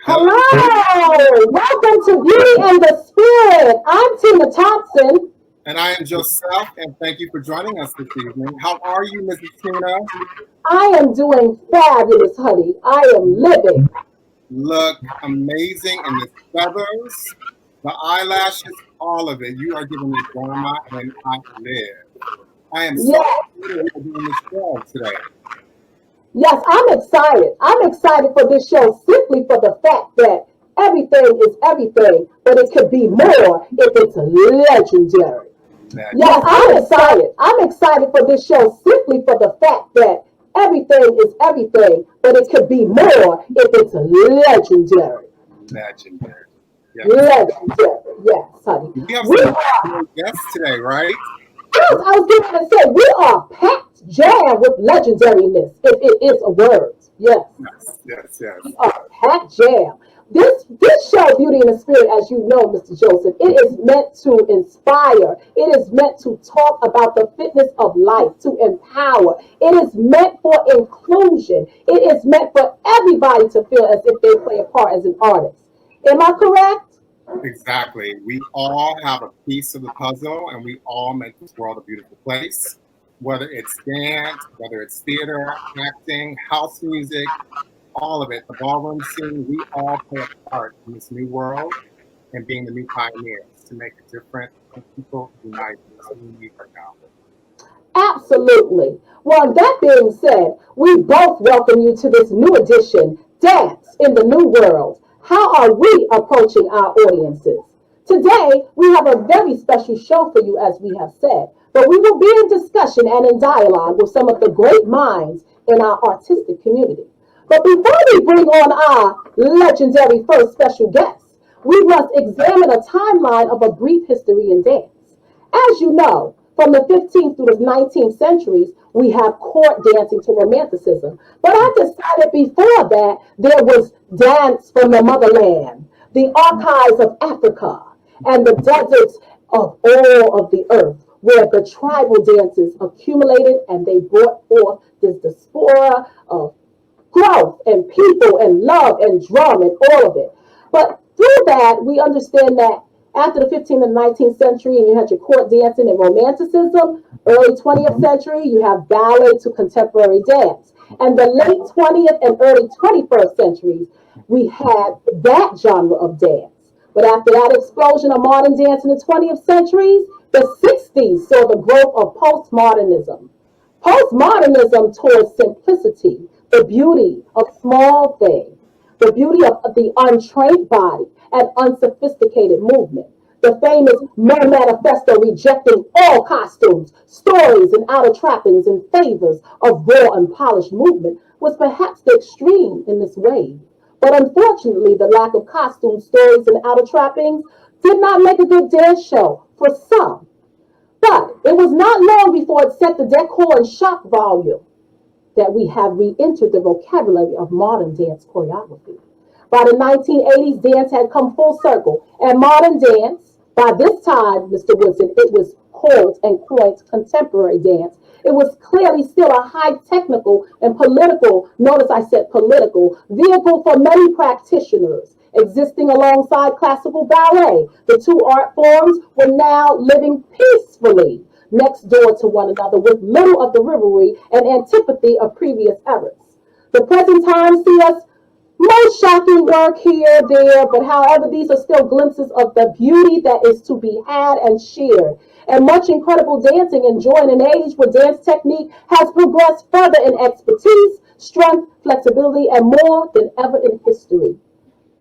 Hello, Hello, welcome to Beauty and the Spirit. I'm Tina Thompson. and I am Josef, and thank you for joining us this evening. How are you, Mrs. Tina? I am doing fabulous, honey. I am living. Look amazing in the feathers, the eyelashes, all of it. You are giving me drama, and I live. I am so Yes, excited we are doing this show today. yes, I'm excited. I'm excited for this show simply for the fact that everything is everything, but it could be more if it's legendary. Magic. Yes, I'm excited. I'm excited for this show simply for the fact that everything is everything, but it could be more if it's legendary. Legendary. Yes. Legendary. Yes, honey. We have We some are, great guests today, right? yes, I was getting to say, we are packed jam with legendariness, if it is a word. Yes, Yes, yes, yes. we are packed jam. This show, Beauty in the Spirit, as you know, Mr. Joseph, it is meant to inspire. It is meant to talk about the fitness of life, to empower. It is meant for inclusion. It is meant for everybody to feel as if they play a part as an artist. Am I correct? Exactly. We all have a piece of the puzzle and we all make this world a beautiful place. Whether it's dance, whether it's theater, acting, house music, all of it, the ballroom scene, we all play a part in this new world and being the new pioneers to make a difference and people unite. That's what we need right now. Absolutely. Well, that being said, we both welcome you to this new edition, Dance in the New World. How are we approaching our audiences? Today, we have a very special show for you, as we have said, but we will be in discussion and in dialogue with some of the great minds in our artistic community. But before we bring on our legendary first special guest, we must examine a timeline of a brief history in dance. As you know, from the 15th through the 19th centuries, we have court dancing to romanticism. But I decided before that there was dance from the motherland, the archives of Africa, and the deserts of all of the earth, where the tribal dances accumulated and they brought forth this diaspora of growth and people and love and drum and all of it. But through that, we understand that after the 15th and 19th century, and you had your court dancing and romanticism, early 20th century, you have ballet to contemporary dance. And the late 20th and early 21st centuries, we had that genre of dance. But after that explosion of modern dance in the 20th centuries, the 60s saw the growth of postmodernism. Postmodernism towards simplicity, the beauty of small things, the beauty of the untrained body and unsophisticated movement. The famous No Manifesto rejecting all costumes, stories, and outer trappings in favors of raw and polished movement was perhaps the extreme in this wave. But unfortunately, the lack of costumes, stories, and outer trappings did not make a good dance show for some. But it was not long before it set the decor and shock volume that we have re-entered the vocabulary of modern dance choreography. By the 1980s, dance had come full circle, and modern dance, by this time, Mr. Woodson, it was called and coined contemporary dance. It was clearly still a high technical and political, notice I said political, vehicle for many practitioners. Existing alongside classical ballet, the two art forms were now living peacefully next door to one another with little of the rivalry and antipathy of previous eras. The present times see us most shocking work here, there, but however, these are still glimpses of the beauty that is to be had and shared. And much incredible dancing and joy in an age where dance technique has progressed further in expertise, strength, flexibility, and more than ever in history.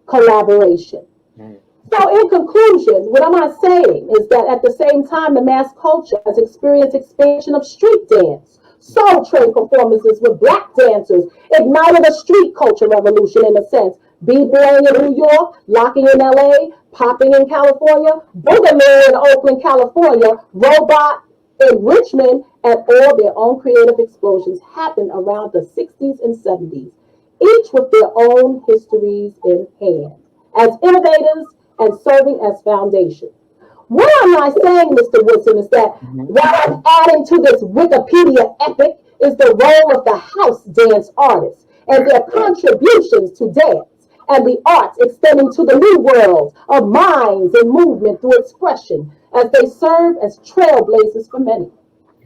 Collaboration. Mm. So, in conclusion, what am I saying is that at the same time, the mass culture has experienced expansion of street dance. Soul Train performances with black dancers ignited a street culture revolution in a sense. B-boying in New York, locking in LA, popping in California, boogaloo in Oakland, California, robot in Richmond, and all their own creative explosions happened around the 60s and 70s, each with their own histories in hand, as innovators and serving as foundation. What am I saying, Mr. Woodson, is that Mhm. what I'm adding to this Wikipedia epic is the role of the house dance artists and Right. their contributions to dance. and the arts extending to the new world of minds and movement through expression as they serve as trailblazers for many,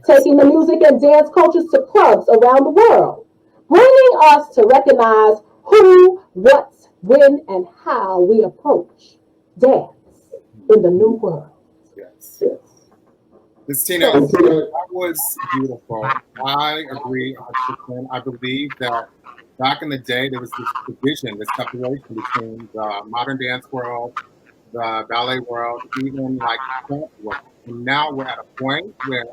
taking the music and dance cultures to clubs around the world, bringing us to recognize who, what, when, and how we approach dance in the new world. Yes. Christina, that was beautiful. I agree 100%. I believe that back in the day, there was this division, this separation between the modern dance world, the ballet world, even like the dance world. And now we're at a point where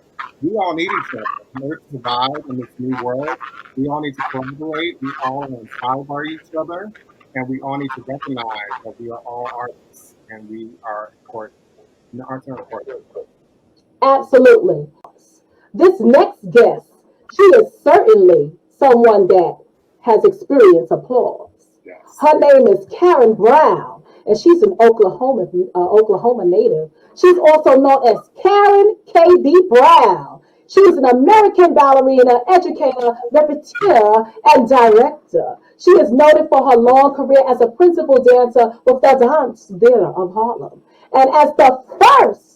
we all need each other. In order to survive in this new world, we all need to collaborate. We all are inspired by each other. And we all need to recognize that we are all artists and we are important. And the arts are important. Absolutely. This next guest, she is certainly someone that has experienced applause. Yes. Her name is Karen Brown, and she's an Oklahoma native. She's also known as Karen K.B. Brown. She is an American ballerina, educator, repetiteur, and director. She is noted for her long career as a principal dancer with the Dance Theater of Harlem, and as the first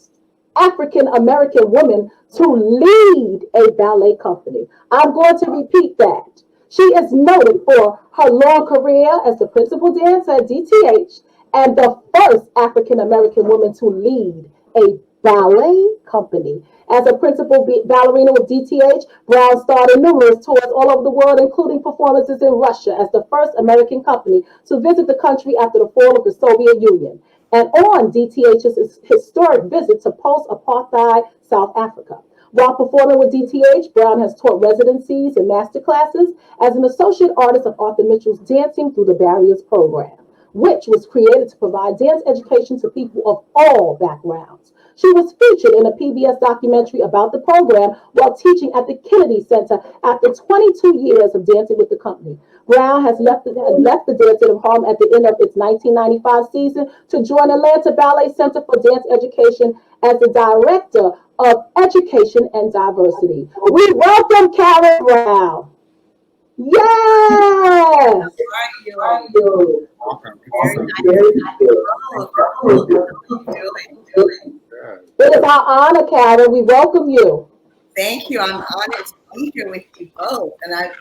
African American woman to lead a ballet company. I'm going to repeat that. She is noted for her long career as the principal dancer at DTH and the first African American woman to lead a ballet company. As a principal ballerina with DTH, Brown starred in numerous tours all over the world, including performances in Russia as the first American company to visit the country after the fall of the Soviet Union, and on DTH's historic visit to post-apartheid South Africa. While performing with DTH, Brown has taught residencies and master classes as an associate artist of Arthur Mitchell's Dancing Through the Barriers program, which was created to provide dance education to people of all backgrounds. She was featured in a PBS documentary about the program while teaching at the Kennedy Center after 22 years of dancing with the company. Brown has left the Dance of Harlem at the end of its 1995 season to join Atlanta Ballet Center for Dance Education as the Director of Education and Diversity. We welcome Karen Brown. Yes! Thank you. Welcome. Very nice. It is our honor, Karen. We welcome you. Thank you. I'm honored to be here with you both, and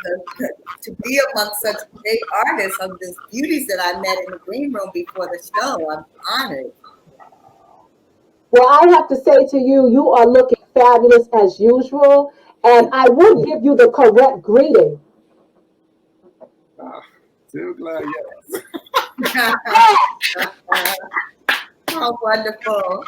to be among such great artists of these beauties that I met in the green room before the show. I'm honored. Well, I have to say to you, you are looking fabulous as usual, and I would give you the correct greeting. Too glad, yes. How wonderful.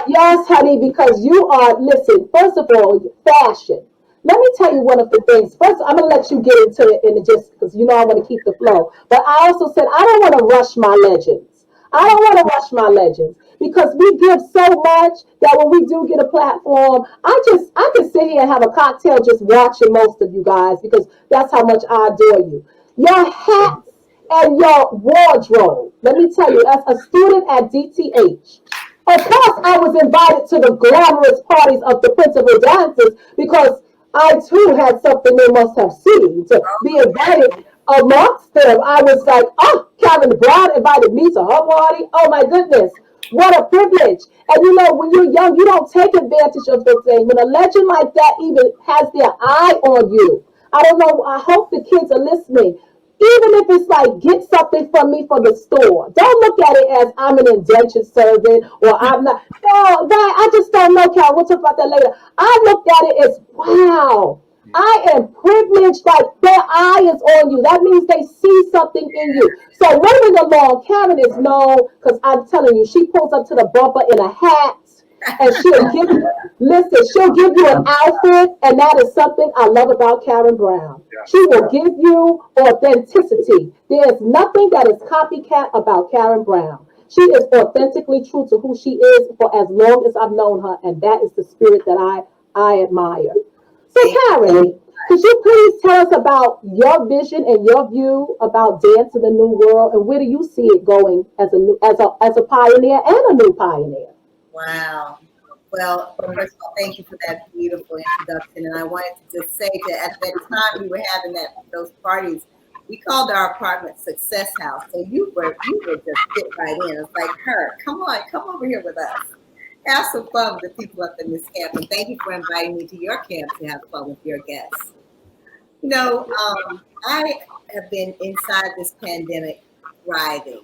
Yes, honey, because you are, listen, first of all, fashion. Let me tell you one of the things. First, I'm going to let you get into it in just because you know I want to keep the flow. But I also said I don't want to rush my legends. I don't want to rush my legends because we give so much that when we do get a platform, I can sit here and have a cocktail just watching most of you guys because that's how much I adore you. Your hats and your wardrobe. Let me tell you, as a student at DTH, of course, I was invited to the glamorous parties of the principal dancers because I too had something they must have seen to be invited amongst them. I was like, oh, Karen Brown invited me to her party. Oh my goodness, what a privilege. And you know, when you're young, you don't take advantage of the thing. When a legend like that even has their eye on you, I don't know, I hope the kids are listening. Even if it's like, get something from me for the store. Don't look at it as I'm an indentured servant or I'm not. No, that, I just don't know, Carol. We'll talk about that later. I look at it as, wow, I am privileged. Like their eye is on you. That means they see something in you. So running along, Karen is known because I'm telling you, she pulls up to the bumper in a hat. And she'll give you an outfit, and that is something I love about Karen Brown. She will give you authenticity. There is nothing that is copycat about Karen Brown. She is authentically true to who she is for as long as I've known her, and that is the spirit that I admire. So Karen, could you please tell us about your vision and your view about dance in the new world, and where do you see it going as a pioneer and a new pioneer? Wow. Well, first of all, thank you for that beautiful introduction. And I wanted to just say that at that time we were having those parties, We called our apartment Success House. So you were just fit right in. It's like, her, come on, come over here with us. Have some fun with the people up in this camp. And thank you for inviting me to your camp to have fun with your guests. You know, I have been inside this pandemic thriving.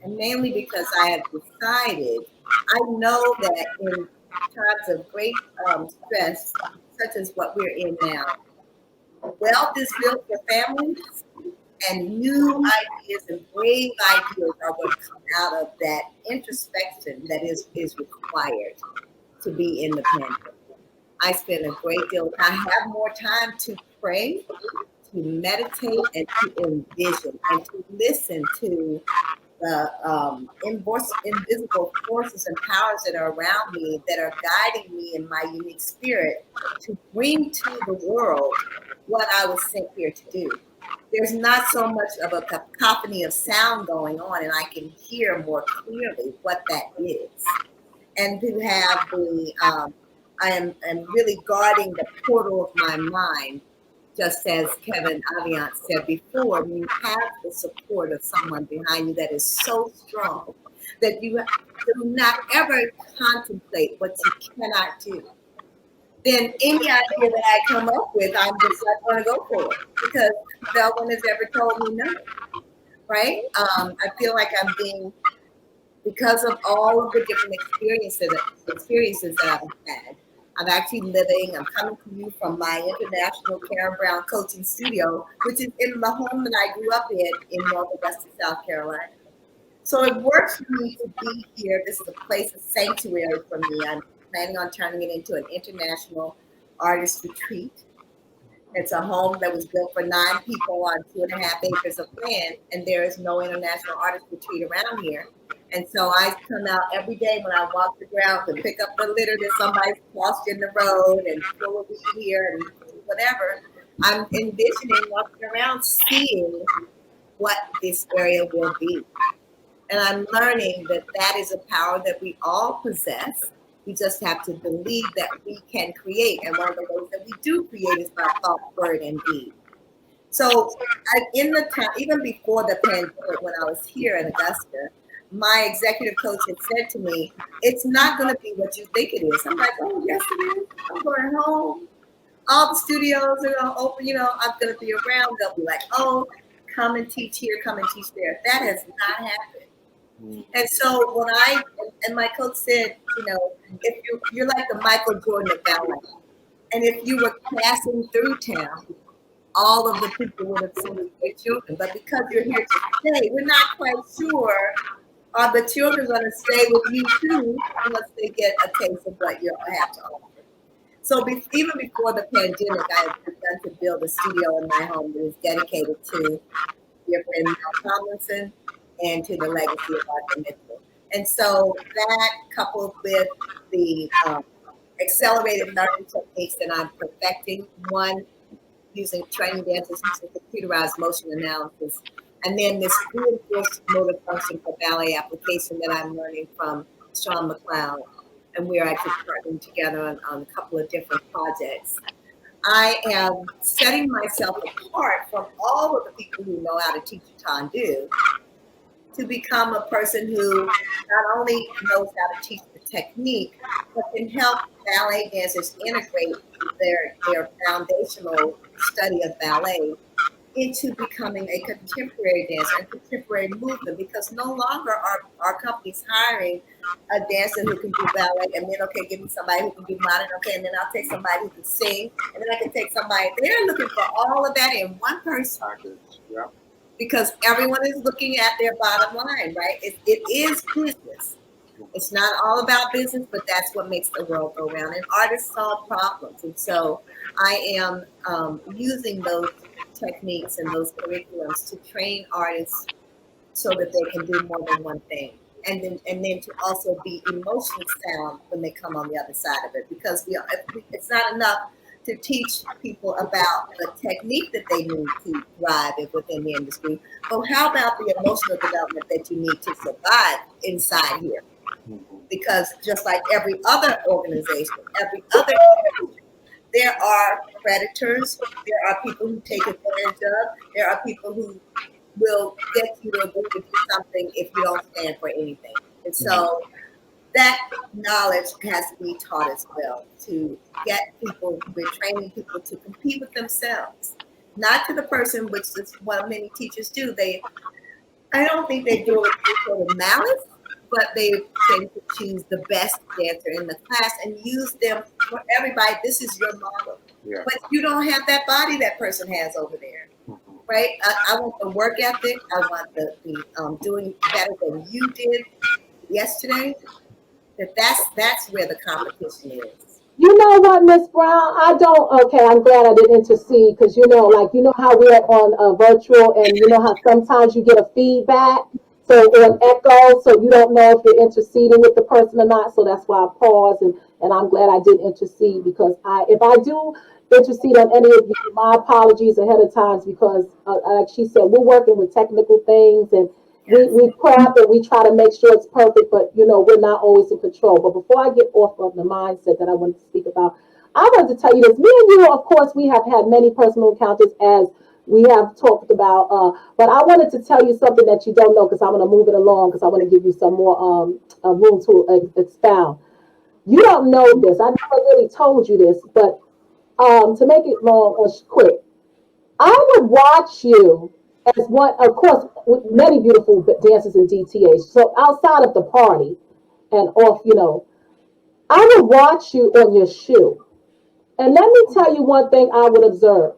And mainly because I have decided, I know that in times of great stress, such as what we're in now, wealth is built for families, and new ideas and brave ideas are going to come out of that introspection that is required to be in the pandemic. I spend a great deal of time. I have more time to pray, to meditate, and to envision, and to listen to the invisible forces and powers that are around me that are guiding me in my unique spirit to bring to the world what I was sent here to do. There's not so much of a cacophony of sound going on, and I can hear more clearly what that is. And to have I am really guarding the portal of my mind, just as Kevin Aviant said before, when you have the support of someone behind you that is so strong that you do not ever contemplate what you cannot do, then any idea that I come up with, I'm just not going to go for it because no one has ever told me no, right? I feel like I'm being, because of all of the different experiences that I've had. I'm actually I'm coming to you from my international Karen Brown coaching studio, which is in the home that I grew up in North Augusta, South Carolina. So it works for me to be here. This is a place of sanctuary for me. I'm planning on turning it into an international artist retreat. It's a home that was built for 9 people on 2.5 acres of land, and there is no international artist retreat around here. And so I come out every day when I walk the grounds and pick up the litter that somebody's tossed in the road and pull a weed here and whatever. I'm envisioning walking around seeing what this area will be. And I'm learning that that is a power that we all possess. We just have to believe that we can create. And one of the ways that we do create is by thought, word, and deed. So in the time, even before the pandemic, when I was here in Augusta, my executive coach had said to me, it's not going to be what you think it is. I'm like, oh, yes, it is. I'm going home. All the studios are going to open, I'm going to be around. They'll be like, oh, come and teach here, come and teach there. That has not happened. And so when my coach said, if you're like the Michael Jordan of ballet, and if you were passing through town, all of the people would have seen your children. But because you're here to stay, we're not quite sure are the children going to stay with you too, unless they get a taste of what you have to offer. So even before the pandemic, I had begun to build a studio in my home that is dedicated to dear friend Thompson and to the legacy of Arthur Mitchell. And so that, coupled with the accelerated learning techniques that I'm perfecting, one using training dancers using computerized motion analysis, and then this reinforced motor function for ballet application that I'm learning from Sean McLeod. And we're actually partnering together on a couple of different projects. I am setting myself apart from all of the people who know how to teach Tandu to become a person who not only knows how to teach the technique, but can help ballet dancers integrate their foundational study of ballet into becoming a contemporary dancer and contemporary movement, because no longer are our companies hiring a dancer who can do ballet and then, okay, give me somebody who can do modern, okay, and then I'll take somebody who can sing, and then I can take somebody. They're looking for all of that in one person. Yeah. Because everyone is looking at their bottom line, right? It is business. It's not all about business, but that's what makes the world go round. And artists solve problems. And so I am using those techniques and those curriculums to train artists so that they can do more than one thing. And then to also be emotionally sound when they come on the other side of it. Because it's not enough to teach people about the technique that they need to thrive within the industry. But how about the emotional development that you need to survive inside here? Because just like every other organization, every other industry, There are predators. There are people who take advantage of. There are people who will get you to agree to do something if you don't stand for anything. And so that knowledge has to be taught as well to get people, we're training people to compete with themselves, not to the person, which is what many teachers do. I don't think they do it with sort of malice, but they tend to choose the best dancer in the class and use them for everybody. This is your model. Yeah. But you don't have that body that person has over there, right? I want the work ethic. I want the doing better than you did yesterday. That's where the competition is. You know what, Miss Brown? I don't. Okay, I'm glad I didn't intercede because you know how we're on virtual, and you know how sometimes you get a feedback, so or an echo, so you don't know if you're interceding with the person or not. So that's why I paused, and I'm glad I did intercede because if I do intercede on any of you, my apologies ahead of times because, like she said, we're working with technical things and we prep and we try to make sure it's perfect, but we're not always in control. But before I get off of the mindset that I wanted to speak about, I wanted to tell you this. Me and you, of course, we have had many personal encounters as we have talked about. But I wanted to tell you something that you don't know because I'm going to move it along because I want to give you some more room to expound. You don't know this. I never really told you this, but to make it long or quick, I would watch you as one, of course, with many beautiful dances in DTH. So outside of the party and off, I would watch you on your shoe. And let me tell you one thing I would observe.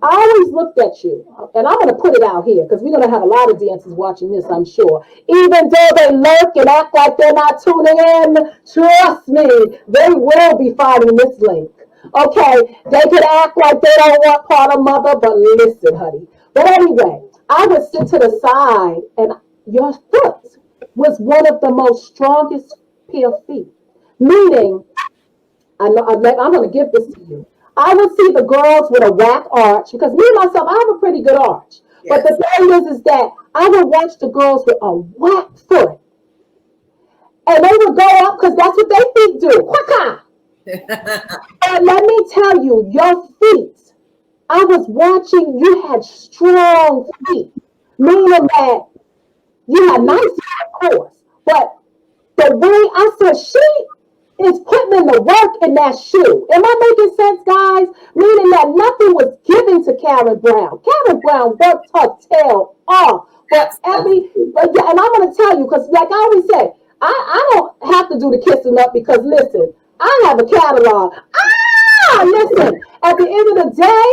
I always looked at you, and I'm going to put it out here because we're going to have a lot of dancers watching this, I'm sure. Even though they lurk and act like they're not tuning in, trust me, they will be finding this link. Okay, they could act like they don't want part of mother, but listen, honey. But anyway, I would sit to the side, and your foot was one of the most strongest pair of feet. Meaning, I'm going to give this to you. I would see the girls with a whack arch because me myself, I have a pretty good arch. But Yes. the thing is that I would watch the girls with a whack foot, and they would go up because that's what they feet do. Quacka! And let me tell you, your feet. I was watching. You had strong feet, meaning that you had nice feet, of course, but the way I said she is putting in the work in that shoe. Am I making sense, guys? Meaning that nothing was given to Karen Brown. Karen Brown worked her tail off for every, but yeah, and I'm gonna tell you, because like I always say, I don't have to do the kissing up because listen, I have a catalog. Listen, at the end of the day,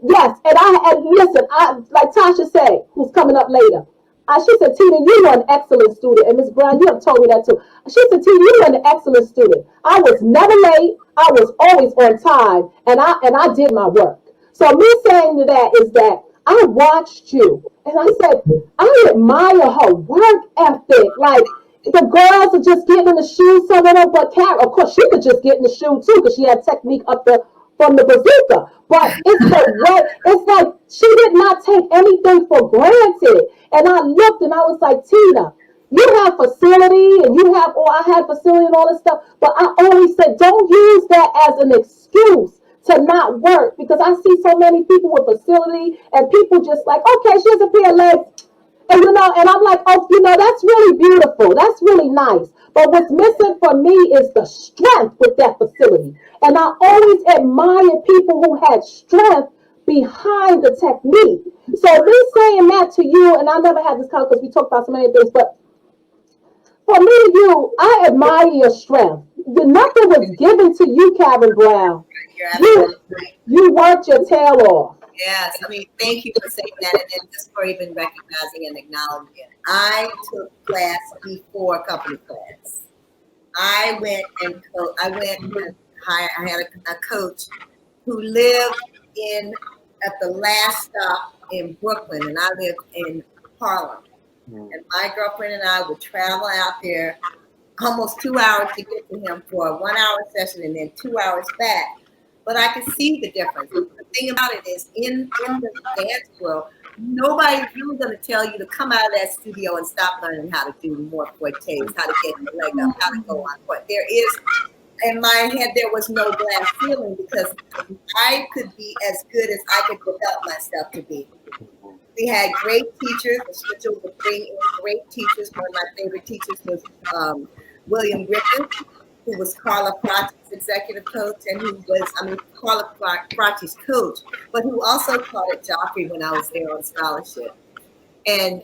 yes, and listen, like Tasha said, who's coming up later. She said, Tina, you were an excellent student. And Miss Brown, you have told me that too. She said, Tina, you were an excellent student. I was never late. I was always on time. And I did my work. So me saying to that is that I watched you. And I said, I admire her work ethic. Like, the girls are just getting in the shoe, some of them, but Karen, of course, she could just get in the shoe too, because she had technique up the from the bazooka. But it's the way, it's like she did not take anything for granted. And I looked and I was like, Tina, you have facility and you have, I had facility and all this stuff. But I always said, don't use that as an excuse to not work, because I see so many people with facility and people just like, okay, she has a pair of legs. And I'm like, oh, that's really beautiful. That's really nice. But what's missing for me is the strength with that facility. And I always admire people who had strength behind the technique. So me saying that to you, and I never had this comment because we talked about so many things, but for me and you, I admire your strength. Nothing was given to you, Karen Brown. You're absolutely right. You worked your tail off. Yes, I mean, thank you for saying that, and then just for even recognizing and acknowledging it. I took class before company class. I went and I had a coach who lived at the last stop in Brooklyn, and I lived in Harlem. And my girlfriend and I would travel out there almost 2 hours to get to him for a 1 hour session and then 2 hours back. But I could see the difference. The thing about it is, in the dance world, nobody's really going to tell you to come out of that studio and stop learning how to do more fortes, how to get your leg up, how to go on foot. There is in my head, there was no glass ceiling because I could be as good as I could develop myself to be. We had great teachers. The Schmitzel would bring in great teachers. One of my favorite teachers was William Griffith, who was Carla Prachi's executive coach, and who was, Carla Prachi's coach, but who also taught at Joffrey when I was there on scholarship. And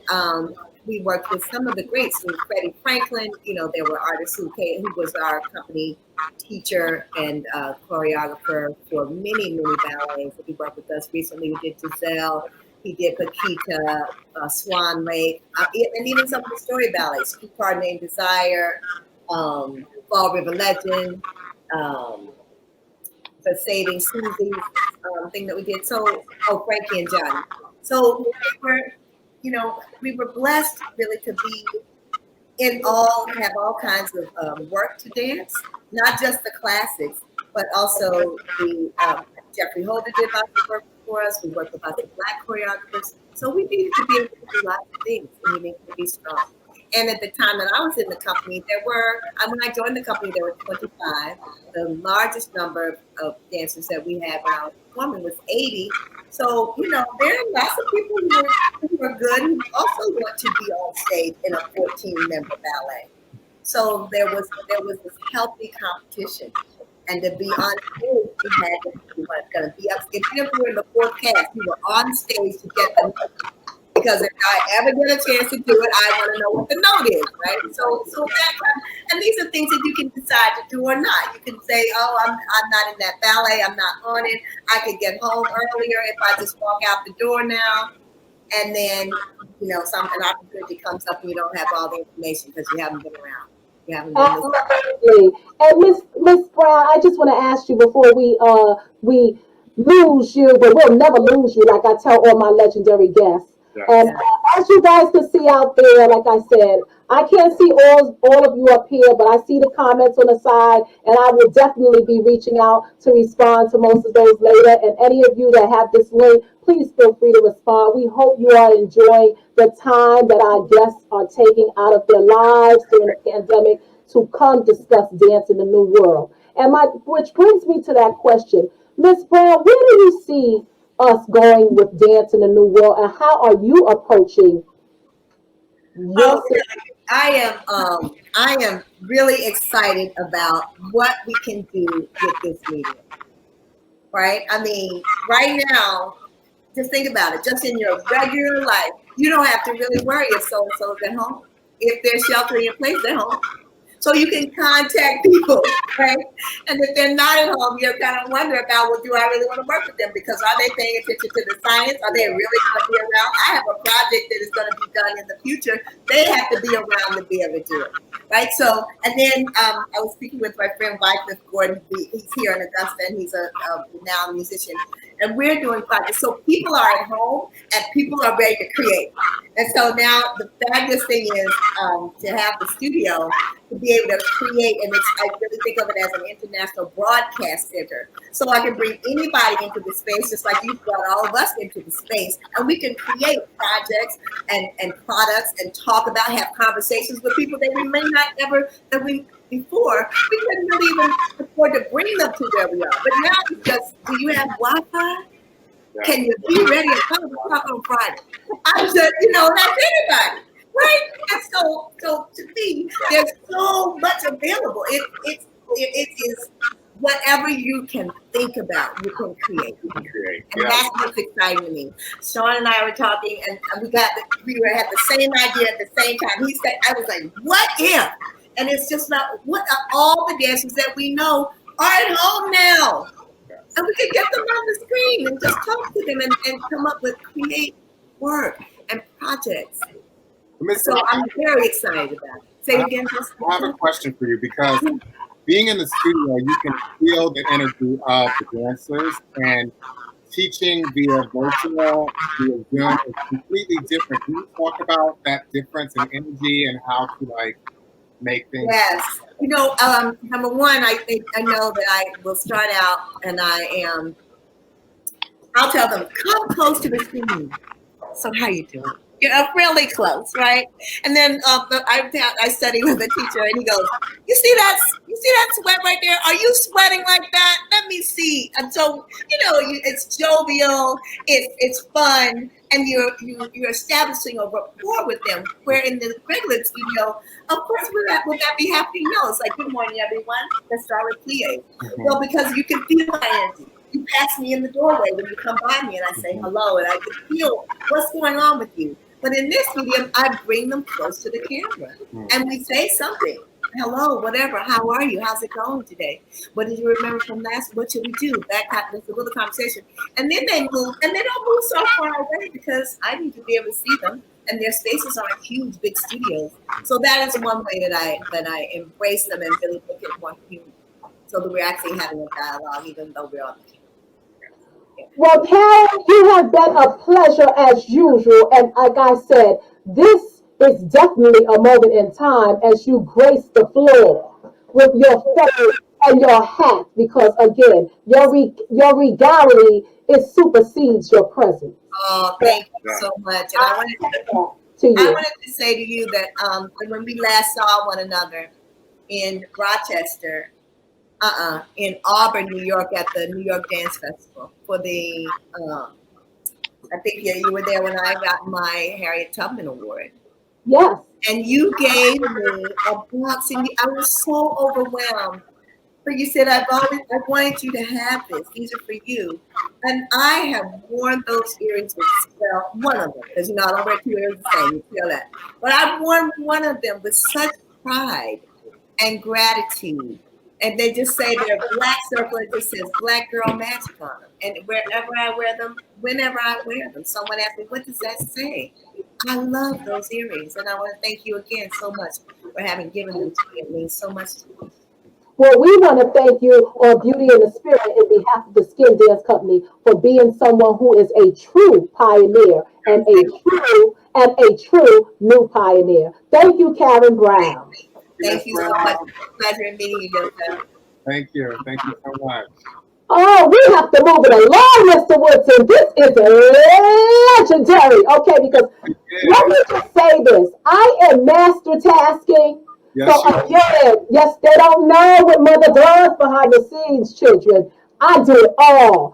we worked with some of the greats, Freddie Franklin. There were artists who was our company teacher and choreographer for many, many ballets. He worked with us recently. We did Giselle. He did Paquita, Swan Lake, and even some of the story ballets, Streetcar Named Desire, Fall River Legend, the Saving Susie thing that we did. So, Frankie and Johnny. So we were blessed really to be have all kinds of work to dance, not just the classics, but also the Jeffrey Holder did lots of work for us. We worked with lots of Black choreographers. So we needed to be able to do lots of things, and we needed to be strong. And at the time that I was in the company, when I joined the company, there were 25. The largest number of dancers that we had when I was performing was 80. So, there are lots of people who are good who also want to be on stage in a 14-member ballet. So there was this healthy competition. And to be on stage, you were going to be up. If you were in the fourth cast, you were on stage to get the note. Because if I ever get a chance to do it, I want to know what the note is, right? So and these are things that you can decide to do or not. You can say, oh, I'm not in that ballet, I'm not on it. I could get home earlier if I just walk out the door now. And then, an opportunity comes up and you don't have all the information because you haven't been around. Absolutely. And Miss Brown, I just want to ask you before we lose you, but we'll never lose you, like I tell all my legendary guests. Yeah. And as you guys can see out there, like I said, I can't see all of you up here, but I see the comments on the side, and I will definitely be reaching out to respond to most of those later. And any of you that have this link, please feel free to respond. We hope you are enjoying the time that our guests are taking out of their lives during the pandemic to come discuss dance in the new world. And which brings me to that question, Miss Brown, where do you see us going with dance in the new world, and how are you approaching your I am really excited about what we can do with this medium. Right? Right now, just think about it. Just in your regular life, you don't have to really worry if so-and-so's at home. If they're sheltering in place, they're home. So you can contact people, right? And if they're not at home, you're kind of wondering about, well, do I really want to work with them? Because are they paying attention to the science? Are they really going to be around? I have a project that is going to be done in the future. They have to be around to be able to do it, right? So, and then I was speaking with my friend Wycliffe Gordon. He's here in Augusta, and he's a renowned musician. And we're doing projects. So people are at home, and people are ready to create. And so now the fabulous thing is to have the studio to be able to create, and I really think of it as an international broadcast center. So I can bring anybody into the space, just like you brought all of us into the space, and we can create projects and products and talk about, have conversations with people that we may not ever, before, we couldn't really even afford to bring them to where we are. But now it's just, do you have Wi-Fi? Yeah. Can you be ready at 5 o'clock on Friday? I'm just, that's anybody. Right? And so to me, there's so much available. It is whatever you can think about, you can create. And that's what's exciting to me. Sean and I were talking, and we had the same idea at the same time. He said, I was like, what if? And it's just not, what all the dancers that we know are at home now. And we can get them on the screen and just talk to them and come up with create work and projects. So I'm very excited about it. Say it again. I have a question for you, because being in the studio, you can feel the energy of the dancers, and teaching via virtual, via Zoom is completely different. Can you talk about that difference in energy and how to make things? Yes. Number one, I know that I will start out and I'll tell them, come close to the screen. So how you doing? really close, right? And then I studied with a teacher, and he goes, you see that sweat right there? Are you sweating like that? Let me see." And so, it's jovial, it's fun, and you're establishing a rapport with them. Where in the regular studio, of course, would that be happening? No, it's like, "Good morning, everyone. Let's start with PA." Well, because you can feel my energy. You pass me in the doorway when you come by me, and I say hello, and I can feel what's going on with you. But in this medium, I bring them close to the camera, and we say something. "Hello, whatever. How are you? How's it going today? What did you remember from last? What should we do?" That's a little conversation, and then they move, and they don't move so far away because I need to be able to see them, and their spaces aren't huge, big studios. So that is one way that I embrace them and really look at more human. So that we're actually having a dialogue, even though we're on the camera. Well, Karen, you have been a pleasure as usual. And like I said, this is definitely a moment in time as you grace the floor with your face and your hat, because again, your regality it supersedes your presence. Oh, thank you so much. And I wanted to say to you that when we last saw one another in Rochester, in Auburn, New York, at the New York Dance Festival for the, I think you were there when I got my Harriet Tubman Award. Yes. And you gave me a box, and I was so overwhelmed. But you said, I wanted you to have this. These are for you. And I have worn those earrings with, well, one of them, because I don't wear two earrings the same, you feel that. But I've worn one of them with such pride and gratitude. And they just say they're a black circle. It just says Black Girl Magic on them. And wherever I wear them, whenever I wear them, someone asked me, "What does that say?" I love those earrings. And I want to thank you again so much for having given them to me. It means so much to me. Well, we want to thank you on Beauty in the Spirit in behalf of the Skin Dance Company for being someone who is a true pioneer and a true new pioneer. Thank you, Karen Brown. Thank you so much. Pleasure in meeting you, Josef. Thank you. Thank you so much. Oh, we have to move it along, Mr. Woodson. This is legendary. Okay, because let me just say this. I am master tasking. Yes, So again, yes, they don't know what mother does behind the scenes, children. I do it all.